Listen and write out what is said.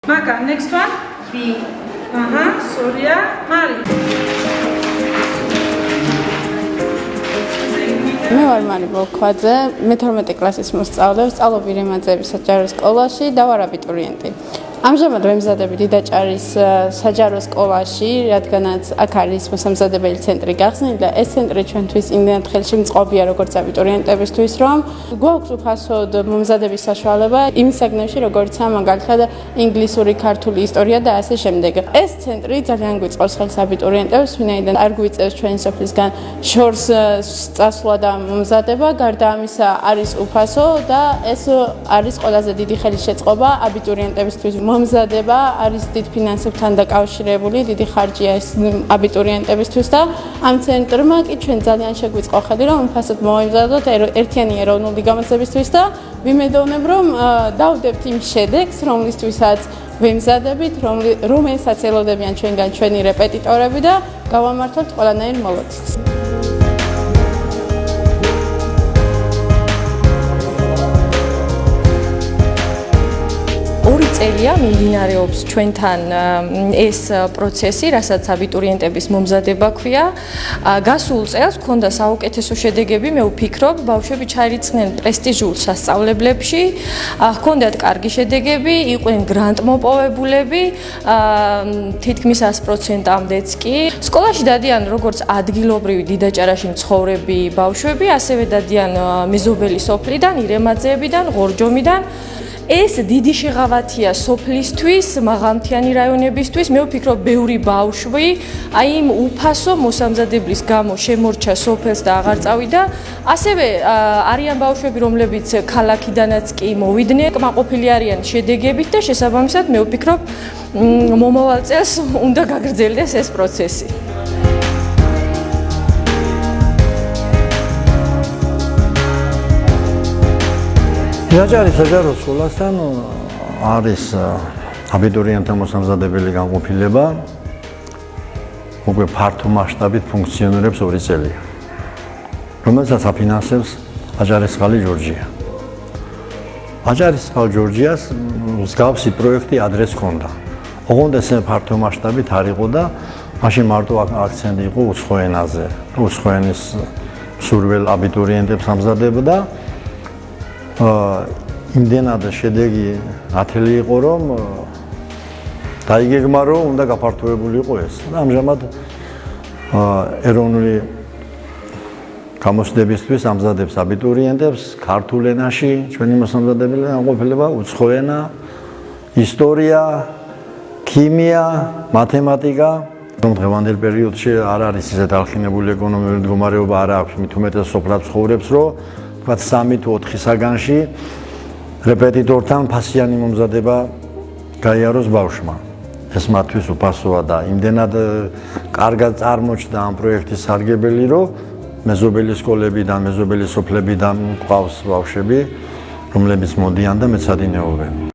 Maga, next one. B. Surya, Mari. მე ვარ მარი ბოლქვაძე, მე-12 კლასის მოსწავლე, ვსწავლობ ირემაძეების საჯარო სკოლაში და ვარ აბიტურიენტი. ამჟამად ვემზადები დიდაჭარის საჯარო სკოლაში, რადგანაც აქ არის მოსამზადებელი ცენტრი გახსნილი და ეს ცენტრი ჩვენთვის იმდენად ხელში მწყობია როგორც აბიტურიენტებისთვის, რომ გვაქვს უფასოდ მომზადების საშუალება იმის საგნებში, როგორიცაა მაგალითად ინგლისური, ქართული ისტორია და ასე შემდეგ. ეს ცენტრი ძალიან გვიწყობს ხელს აბიტურიენტებს, ვინაიდან არ გვიწევს ჩვენი სოფლისგან შორს წასვლა და მომზადება, გარდა ამისა არის უფასო და ეს არის ყველაზე დიდი ხელშეწყობა აბიტურიენტებისთვის. მომზადება არის დიდ ფინანსებთან დაკავშირებული, დიდი ხარჯია ეს აბიტურიენტებისთვის და ამ ცენტრმა კი ჩვენ ძალიან შეგვიწყო ხელი, რომ უფასოდ მოვემზადოთ ერთიანი ეროვნული გამოცდებისთვის და ვიმედოვნებ, რომ დავდებთ იმ შედეგს, რომლისთვისაც ვემზადებით, რომელსაც ელოდებიან ჩვენგან ჩვენი რეპეტიტორები და გავამართლებთ ყველანაირ მოლოდინს. ორი წელია მიმდინარეობს ჩვენთან ეს პროცესი, რასაც აბიტურიენტების მომზადება ქვია. გასულ წელს ჰქონდა საუკეთესო შედეგები, მე ვფიქრობ, ბავშვები ჩაირიცხნენ პრესტიჟულ სასწავლებლებში, ჰქონდათ კარგი შედეგები, იყვნენ გრანტმოპოვებულები, თითქმის 100%-მდეც კი. სკოლაში დადიან როგორც ადგილობრივი დიდაჭარაში მცხოვრები ბავშვები, ასევე დადიან მეზობელი სოფლიდან, ირემაძეებიდან, ღორჯომიდან. ეს დიდი შეღავათია სოფლისთვის, მაღალმთიანი რაიონებისთვის. მე ვფიქრობ, ბევრი ბავშვი აი იმ უფასო მოსამზადებლის გამო შემორჩა სოფელს და აღარ წავიდა. ასევე არიან ბავშვები, რომლებიც ქალაქიდანაც კი მოვიდნენ, კმაყოფილი არიან შედეგებით და შესაბამისად მე ვფიქრობ, მომავალ წელს უნდა გაგრძელდეს ეს პროცესი. დიდაჭარის საჯარო სკოლასთან არის აბიტურიენტთა მოსამზადებელი განყოფილება, უკვე ფართო მასშტაბით ფუნქციონირებს 2 წელია, რომელსაც აფინანსებს აჭარისწყალი ჯორჯია. აჭარისწყალ ჯორჯიას მსგავსი პროექტი ადრეს ჰქონდა. ოღონდ ეს ფართო მასშტაბით არ იყო და მაშინ მარტო აქცენტი იყო უცხო ენაზე, უცხო ენის სურვილ აბიტურიენტებს ამზადებდა. იმდენად შედეგი ათელი იყო, რომ დაიგეგმა, რომ უნდა გაფართოებული იყო ეს. და ამჟამად ეროვნული გამოცდებისთვის ამზადებს აბიტურიენტებს ქართულ ენაში, ჩვენი მოსამზადებელი განყოფილება, უცხო ენა, ისტორია, ქიმია, მათემატიკა. დღევანდელ პერიოდში არ არის ისეთ აღხინებული ეკონომიკური მდგომარეობა არ აქვს, მით უმეტეს სოფლად ცხოვრობს, რომ 3 თუ 4 საგანში რეპეტიტორთან ფასიანი მომზადება გაიაროს ბავშვმა. ეს მათთვის უფასოა და იმდენად კარგად წარმოჩნდა ამ პროექტის სარგებელი, რომ მეზობელი სკოლებიდან, მეზობელი სოფლებიდან გვყავს ბავშვები, რომლებიც მოდიან და მეცადინეობენ.